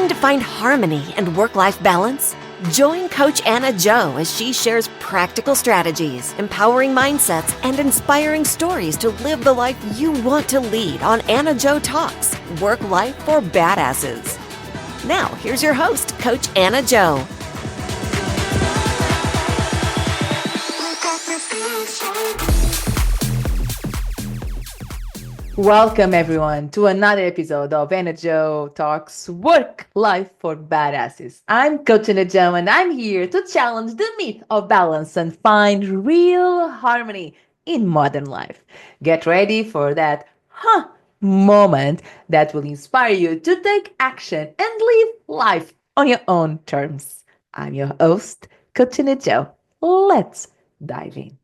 Looking to find harmony and work-life balance? Join Coach AnnaJo as she shares practical strategies, empowering mindsets, and inspiring stories to live the life you want to lead on AnnaJoTalks, Work Life for Badasses. Now, here's your host, Coach AnnaJo. Welcome everyone to another episode of AnnaJoTalks Work Life for Badasses. I'm Coach AnnaJo and I'm here to challenge the myth of balance and find real harmony in modern life. Get ready for that moment that will inspire you to take action and live life on your own terms. I'm your host, Coach AnnaJo. Let's dive in.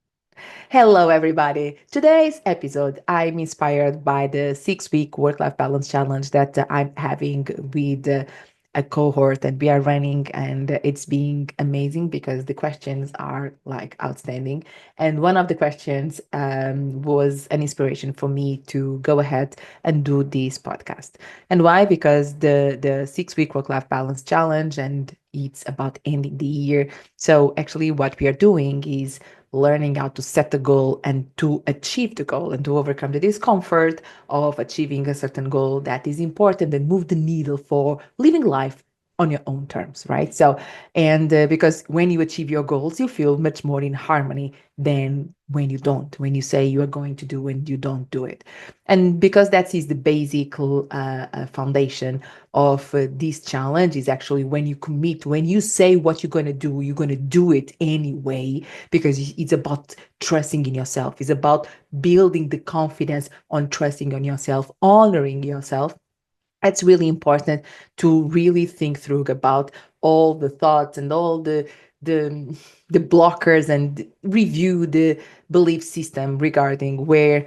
Hello, everybody. Today's episode, I'm inspired by the 6-week work life balance challenge that I'm having with a cohort and we are running, and it's being amazing because the questions are like outstanding. And one of the questions was an inspiration for me to go ahead and do this podcast. And why? Because the 6-week work life balance challenge, and it's about ending the year. So actually, what we are doing is learning how to set a goal and to achieve the goal and to overcome the discomfort of achieving a certain goal that is important and move the needle for living life on your own terms, right? So, and because when you achieve your goals, you feel much more in harmony than when you don't, when you say you are going to do and you don't do it. And because that is the basic foundation of this challenge is actually when you commit, when you say what you're going to do it anyway, because it's about trusting in yourself. It's about building the confidence on trusting on yourself, honoring yourself. It's really important to really think through about all the thoughts and all the the blockers and review the belief system regarding where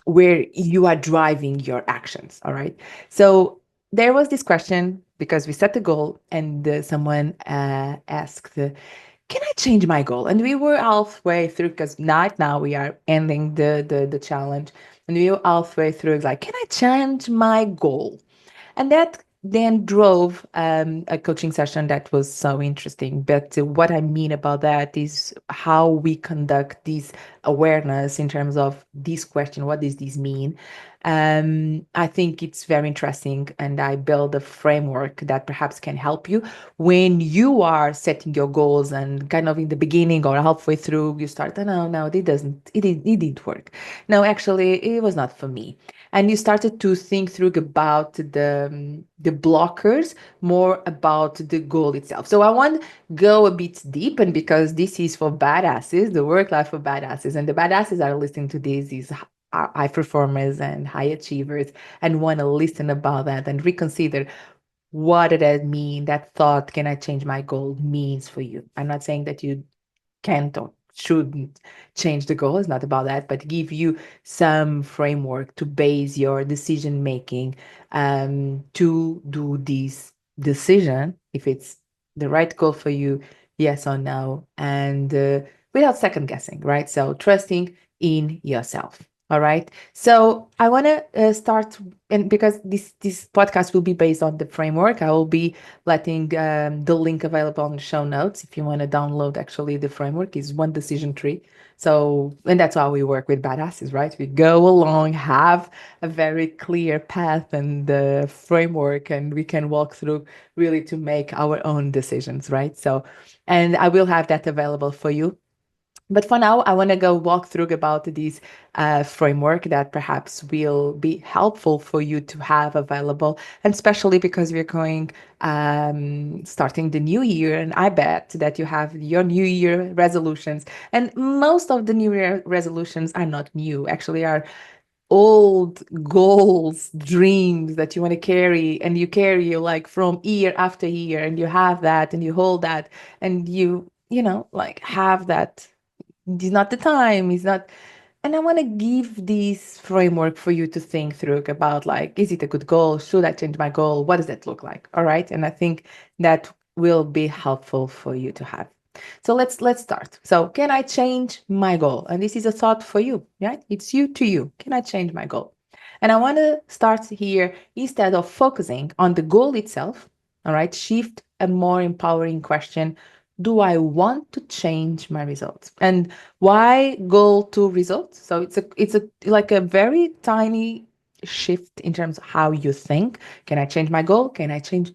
you are driving your actions. All right. So there was this question because we set the goal and someone asked, can I change my goal? And we were halfway through because now we are ending the challenge. And we were halfway through, like, can I change my goal? And that then drove a coaching session that was so interesting. But what I mean about that is how we conduct this awareness in terms of this question, what does this mean? I think it's very interesting, and I build a framework that perhaps can help you when you are setting your goals and kind of in the beginning or halfway through, you start, oh, no, it didn't work. No, actually, it was not for me. And you started to think through about the blockers more about the goal itself. So I want to go a bit deep, and because this is for badasses, the work life for badasses, and the badasses are listening to this is high performers and high achievers and want to listen about that and reconsider what did that mean, that thought, can I change my goal means for you. I'm not saying that you can't or shouldn't change the goal. It's not about that, but give you some framework to base your decision making to do this decision if it's the right goal for you, yes or no, and without second guessing, right? So trusting in yourself. All right. So I want to start, and because this podcast will be based on the framework, I will be letting the link available on the show notes. If you want to download, actually, the framework is one decision tree. So, and that's how we work with badasses, right? We go along, have a very clear path and the framework, and we can walk through really to make our own decisions, right? So, and I will have that available for you. But for now, I want to go walk through about this framework that perhaps will be helpful for you to have available, and especially because we're going starting the new year, and I bet that you have your New Year resolutions, and most of the New Year resolutions are not new, actually are old goals, dreams that you want to carry, and you carry like from year after year, and you have that, and you hold that, and you know, like have that. It's not the time, it's not. And I want to give this framework for you to think through about, like, is it a good goal? Should I change my goal? What does that look like? All right. And I think that will be helpful for you to have. So let's start. So can I change my goal? And this is a thought for you, right? It's you to you. Can I change my goal? And I want to start here, instead of focusing on the goal itself, all right, shift a more empowering question. Do I want to change my results? And why goal to results? So it's a like a very tiny shift in terms of how you think. Can I change my goal? Can I change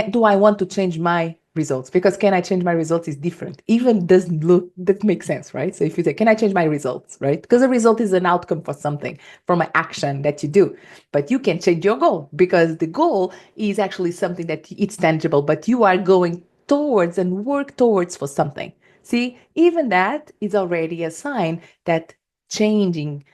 do I want to change my results? Because can I change my results is different. Even doesn't look that makes sense, right? So if you say, can I change my results, right? Because a result is an outcome for something, from an action that you do. But you can change your goal because the goal is actually something that it's tangible, but you are going towards and work towards for something. See, even that is already a sign that changing,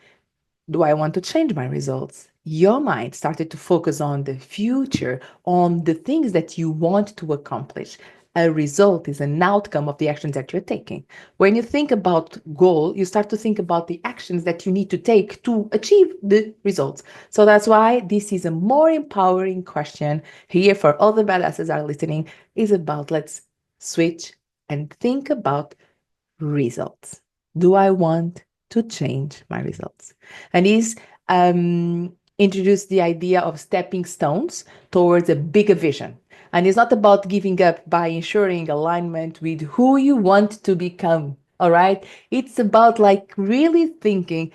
do I want to change my results? Your mind started to focus on the future, on the things that you want to accomplish. A result is an outcome of the actions that you're taking. When you think about goal, you start to think about the actions that you need to take to achieve the results. So that's why this is a more empowering question here for all the badasses are listening, is about let's switch and think about results. Do I want to change my results? And he's introduced the idea of stepping stones towards a bigger vision. And it's not about giving up by ensuring alignment with who you want to become. All right. It's about like really thinking,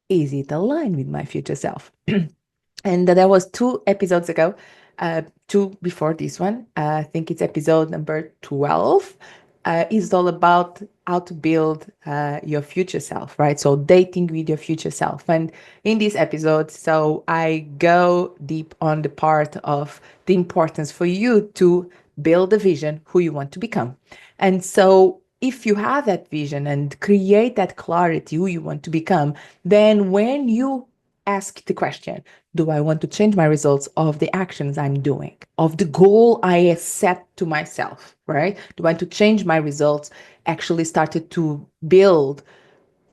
is it aligned with my future self? And that was 2 episodes ago, two before this one. I think it's episode number 12. Is all about how to build your future self, right? So dating with your future self. And in this episode, so I go deep on the part of the importance for you to build a vision who you want to become. And so if you have that vision and create that clarity who you want to become, then when you ask the question, do I want to change my results of the actions I'm doing, of the goal I set to myself, right? Do I want to change my results? Actually started to build.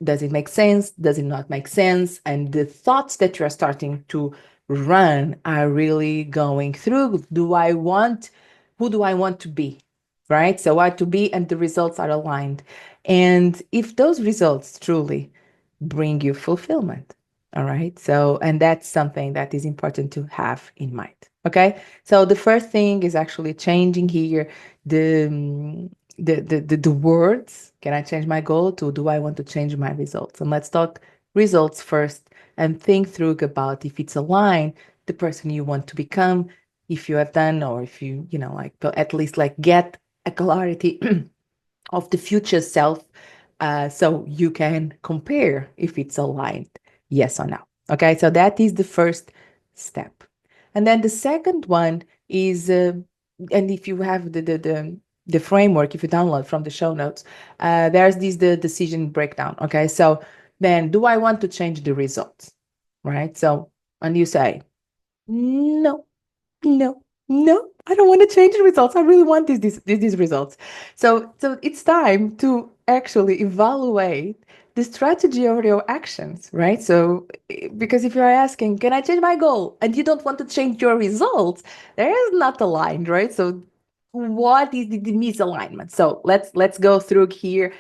Does it make sense? Does it not make sense? And the thoughts that you're starting to run are really going through. Who do I want to be? Right? So what to be, and the results are aligned. And if those results truly bring you fulfillment, all right. So, and that's something that is important to have in mind. Okay. So the first thing is actually changing here the the words. Can I change my goal to do I want to change my results? And let's talk results first and think through about if it's aligned the person you want to become, if you have done, or if you know, like at least like get a clarity of the future self, so you can compare if it's aligned, yes or no. Okay, so that is the first step. And then the second one is, and if you have the framework, if you download from the show notes, there's this the decision breakdown. Okay, so then do I want to change the results, right? So, and you say, no, no, no, I don't want to change the results. I really want these results. So it's time to actually evaluate the strategy of your actions, right? So because if you're asking, can I change my goal? And you don't want to change your results, there is not aligned, right? So what is the misalignment? So let's go through here.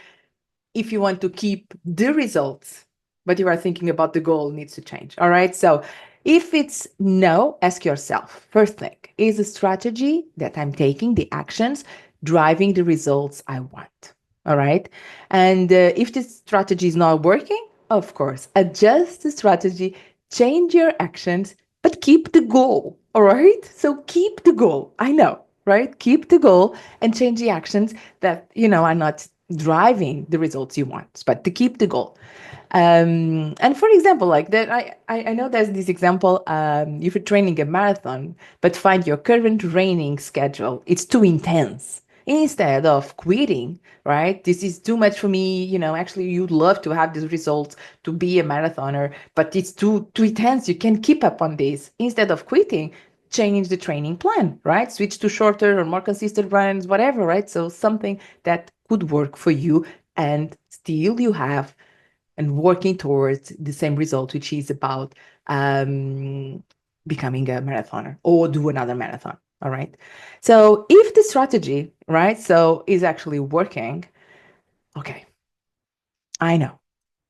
If you want to keep the results, but you are thinking about the goal needs to change. All right. So if it's no, ask yourself first thing, is the strategy that I'm taking, the actions, driving the results I want? All right. And if this strategy is not working, of course, adjust the strategy, change your actions, but keep the goal. All right. So keep the goal. I know, right? Keep the goal and change the actions that, you know, are not driving the results you want, but to keep the goal. And for example, like that, I know there's this example. If you're training a marathon, but find your current training schedule, it's too intense. Instead of quitting, right? This is too much for me. You know, actually, you'd love to have these results to be a marathoner, but it's too intense. You can't keep up on this. Instead of quitting, change the training plan, right? Switch to shorter or more consistent runs, whatever, right? So something that could work for you, and still you have and working towards the same result, which is about becoming a marathoner or do another marathon. All right. So if the strategy, right, so is actually working, okay, I know,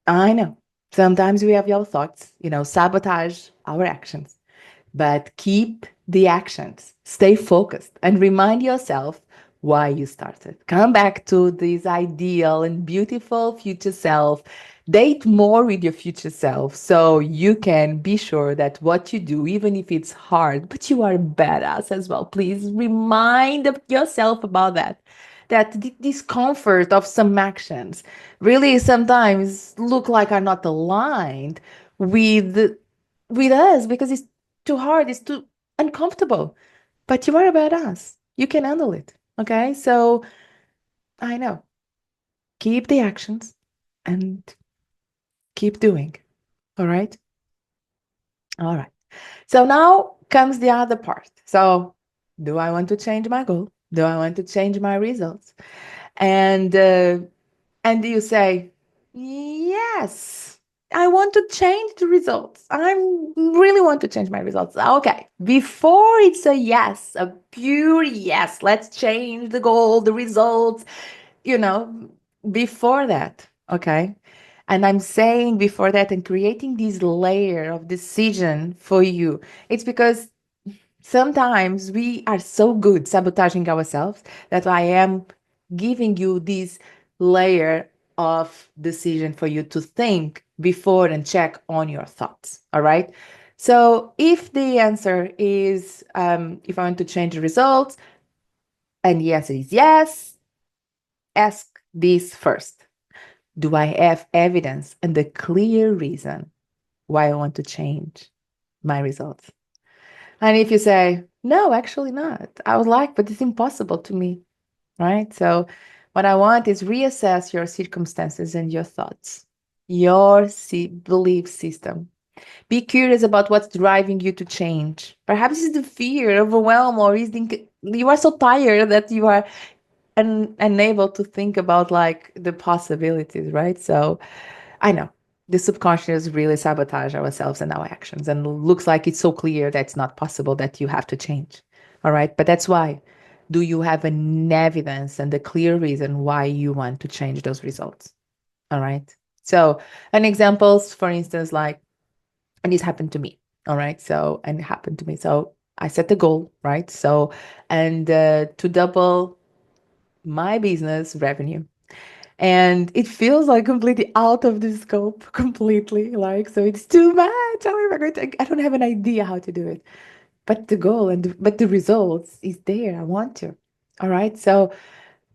I know. Sometimes we have your thoughts, sabotage our actions, but keep the actions. Stay focused and remind yourself why you started. Come back to this ideal and beautiful future self. Date more with your future self so you can be sure that what you do, even if it's hard, but you are badass as well. Please remind yourself about that. That the discomfort of some actions really sometimes look like are not aligned with with us because it's too hard, it's too uncomfortable. But you are a badass. You can handle it. Okay. So I know. Keep the actions and keep doing. All right. All right. So now comes the other part. So do I want to change my goal? Do I want to change my results? And and you say, yes, I want to change the results. I really want to change my results. Okay. Before it's a yes, a pure yes, let's change the goal, the results, you know, before that. Okay. And I'm saying before that and creating this layer of decision for you. It's because sometimes we are so good sabotaging ourselves that I am giving you this layer of decision for you to think before and check on your thoughts. All right. So if the answer is if I want to change the results, and the answer is yes, ask this first. Do I have evidence and a clear reason why I want to change my results? And if you say, no, actually not, I would like, but it's impossible to me, right? So, what I want is reassess your circumstances and your thoughts, your belief system. Be curious about what's driving you to change. Perhaps it's the fear, overwhelm, or is you are so tired that you are unable to think about like the possibilities, right? So, I know the subconscious really sabotage ourselves and our actions, and looks like it's so clear that it's not possible that you have to change. All right, but that's why. Do you have an evidence and a clear reason why you want to change those results? All right. So, an examples, for instance, like, and this happened to me. All right. So, and it happened to me. So, I set the goal, right? So, and to double my business revenue, and it feels like completely out of the scope completely, like, so it's too much. How am I going to, I don't have an idea how to do it, but the goal but the results is there. I want to. All right. So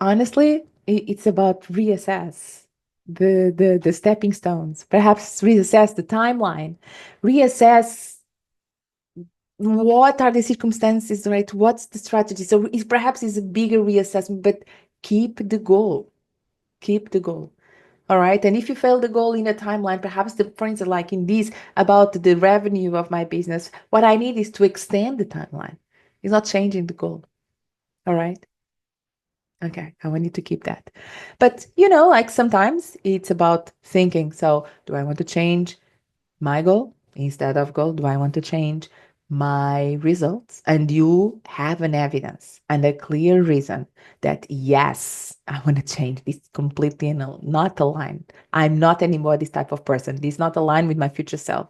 honestly, it's about reassess the stepping stones, perhaps reassess the timeline, reassess what are the circumstances, right? What's the strategy? So it perhaps is a bigger reassessment, but keep the goal. Keep the goal. All right. And if you fail the goal in a timeline, perhaps the, for instance, like in this about the revenue of my business, what I need is to extend the timeline. It's not changing the goal. All right. Okay. I want you to keep that. But, like sometimes it's about thinking. So, do I want to change my goal instead of goal? Do I want to change my results? And you have an evidence and a clear reason that yes, I want to change this completely and not aligned. I'm not anymore this type of person. This is not aligned with my future self.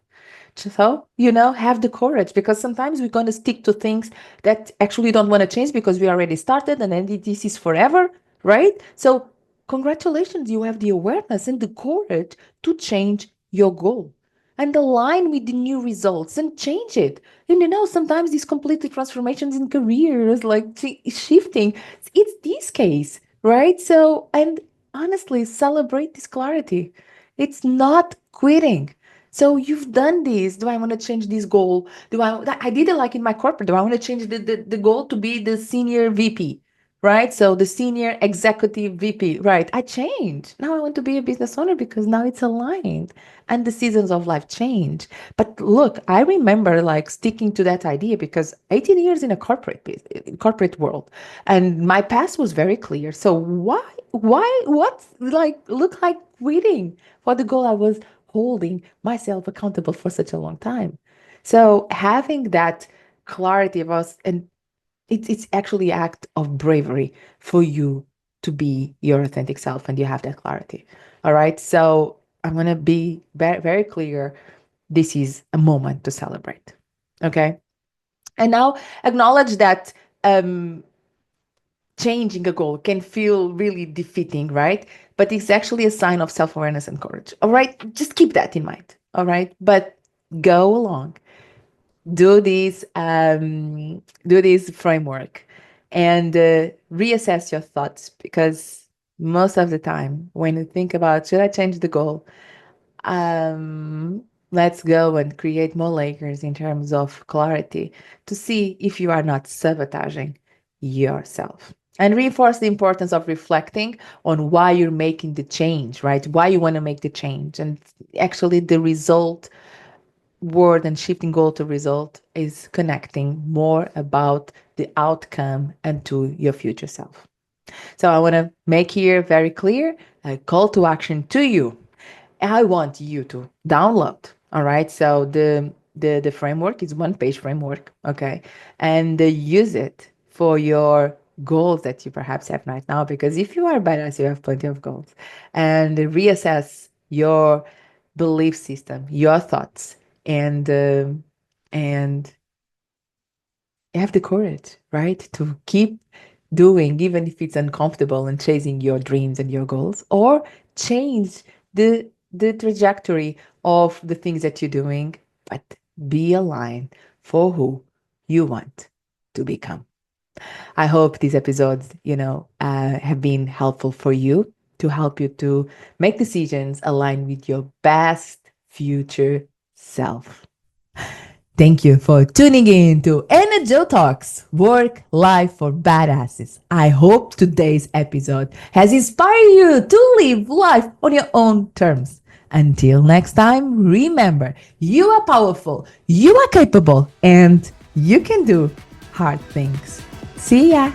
So, have the courage, because sometimes we're going to stick to things that actually don't want to change because we already started and then this is forever, right? So, congratulations, you have the awareness and the courage to change your goal and align with the new results and change it. And sometimes these completely transformations in careers, like shifting, it's this case, right? So, and honestly, celebrate this clarity. It's not quitting. So you've done this. Do I want to change this goal? I did it like in my corporate. Do I want to change the goal to be the senior VP? Right? So the senior executive VP, right? I changed. Now I want to be a business owner because now it's aligned and the seasons of life change. But look, I remember like sticking to that idea because 18 years in a corporate world, and my past was very clear. So what like look like quitting for the goal I was holding myself accountable for such a long time. So having that clarity of us, and it's actually act of bravery for you to be your authentic self, and you have that clarity. All right. So I want to be very, very clear. This is a moment to celebrate. Okay. And now acknowledge that changing a goal can feel really defeating, right? But it's actually a sign of self awareness and courage. All right. Just keep that in mind. All right. But go along, do this framework, and reassess your thoughts, because most of the time when you think about should I change the goal, let's go and create more layers in terms of clarity to see if you are not sabotaging yourself, and reinforce the importance of reflecting on why you're making the change, right? Why you want to make the change, and actually the result word and shifting goal to result is connecting more about the outcome and to your future self. So I want to make here very clear a call to action to you. I want you to download. All right. So the framework is one page framework. Okay. And use it for your goals that you perhaps have right now. Because if you are badass, you have plenty of goals. And reassess your belief system, your thoughts, and have the courage, right, to keep doing, even if it's uncomfortable, and chasing your dreams and your goals, or change the trajectory of the things that you're doing, but be aligned for who you want to become. I hope these episodes, have been helpful for you, to help you to make decisions aligned with your best future self. Thank you for tuning in to AnnaJoTalks, Work Life for Badasses. I hope today's episode has inspired you to live life on your own terms. Until next time, remember, you are powerful, you are capable, and you can do hard things. See ya!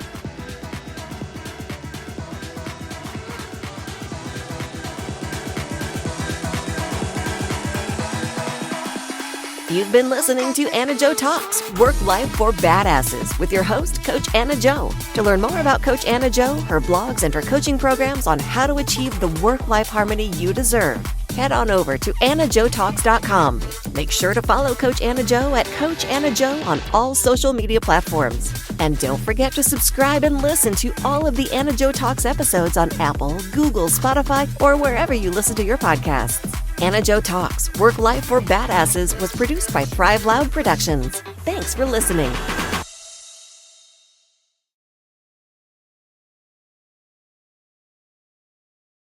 You've been listening to AnnaJoTalks, Work Life for Badasses, with your host, Coach AnnaJo. To learn more about Coach AnnaJo, her blogs, and her coaching programs on how to achieve the work-life harmony you deserve, head on over to AnnaJoTalks.com. Make sure to follow Coach AnnaJo at Coach AnnaJo on all social media platforms. And don't forget to subscribe and listen to all of the AnnaJoTalks episodes on Apple, Google, Spotify, or wherever you listen to your podcasts. AnnaJoTalks, Work Life for Badasses was produced by Thrive Loud Productions. Thanks for listening.